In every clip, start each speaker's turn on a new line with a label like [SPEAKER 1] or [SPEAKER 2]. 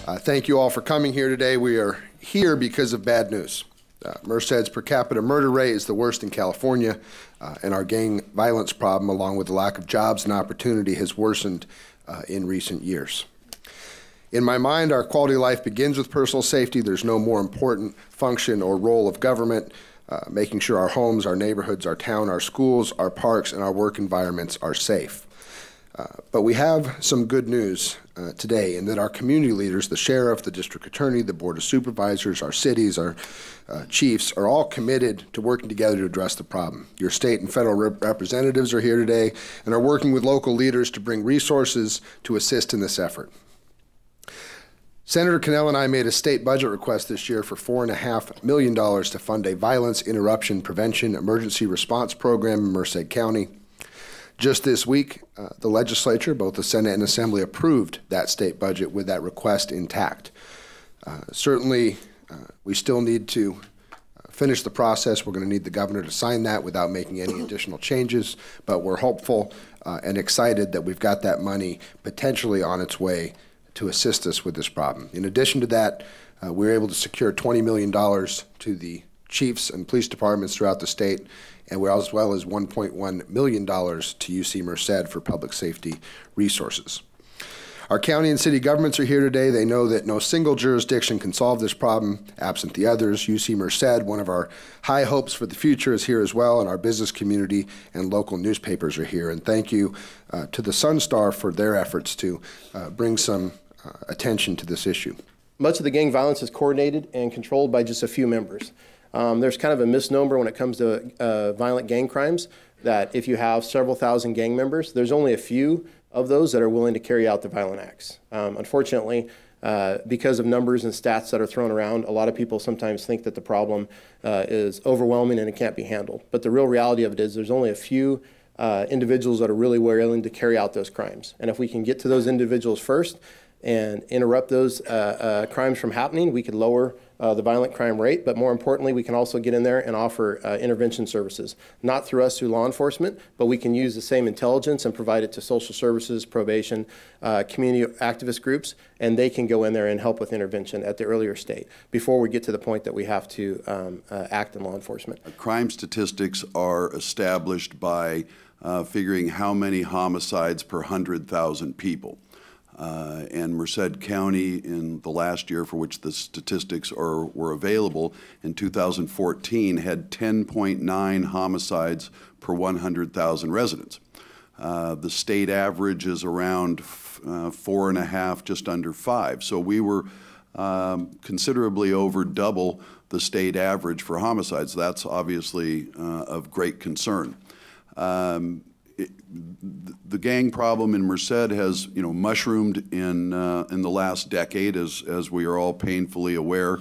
[SPEAKER 1] Thank you all for coming here today. We are here because of bad news. Merced's per capita murder rate is the worst in California, and our gang violence problem, along with the lack of jobs and opportunity, has worsened in recent years. In my mind, our quality of life begins with personal safety. There's no more important function or role of government, making sure our homes, our neighborhoods, our town, our schools, our parks, and our work environments are safe. But we have some good news today in that our community leaders, the sheriff, the district attorney, the board of supervisors, our cities, our chiefs, are all committed to working together to address the problem. Your state and federal representatives are here today and are working with local leaders to bring resources to assist in this effort. Senator Cannell and I made a state budget request this year for $4.5 million to fund a violence interruption prevention emergency response program in Merced County. Just this week, the legislature, both the Senate and Assembly, approved that state budget with that request intact. Certainly, we still need to finish the process. We're going to need the governor to sign that without making any additional changes, but we're hopeful and excited that we've got that money potentially on its way to assist us with this problem. In addition to that, we were able to secure $20 million to the chiefs and police departments throughout the state, and we're as well as $1.1 million to UC Merced for public safety resources. Our county and city governments are here today. They know that no single jurisdiction can solve this problem absent the others. UC Merced, one of our high hopes for the future, is here as well, and our business community and local newspapers are here. And thank you to the Sun Star for their efforts to bring some attention to this issue.
[SPEAKER 2] Much of the gang violence is coordinated and controlled by just a few members. There's kind of a misnomer when it comes to violent gang crimes that if you have several thousand gang members, there's only a few of those that are willing to carry out the violent acts. Unfortunately, because of numbers and stats that are thrown around, a lot of people sometimes think that the problem is overwhelming and it can't be handled. But the real reality of it is there's only a few individuals that are really willing to carry out those crimes. And if we can get to those individuals first and interrupt those crimes from happening, we could lower the violent crime rate, but more importantly, we can also get in there and offer intervention services, not through us, through law enforcement, but we can use the same intelligence and provide it to social services, probation, community activist groups, and they can go in there and help with intervention at the earlier state before we get to the point that we have to act in law enforcement.
[SPEAKER 3] Crime statistics are established by figuring how many homicides per 100,000 people. And Merced County in the last year for which the statistics were available in 2014 had 10.9 homicides per 100,000 residents. The state average is around 4.5, just under 5. So we were considerably over double the state average for homicides. That's obviously of great concern. The gang problem in Merced has, mushroomed in the last decade, as we are all painfully aware,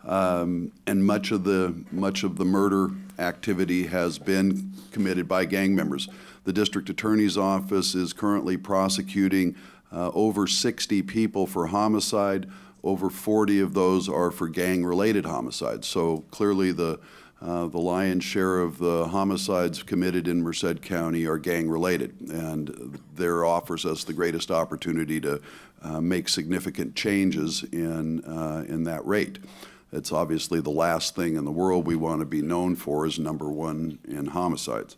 [SPEAKER 3] and much of the murder activity has been committed by gang members. The district attorney's office is currently prosecuting over 60 people for homicide. Over 40 of those are for gang-related homicides. So clearly the lion's share of the homicides committed in Merced County are gang-related, and there offers us the greatest opportunity to make significant changes in that rate. It's obviously the last thing in the world we want to be known for is #1 in homicides.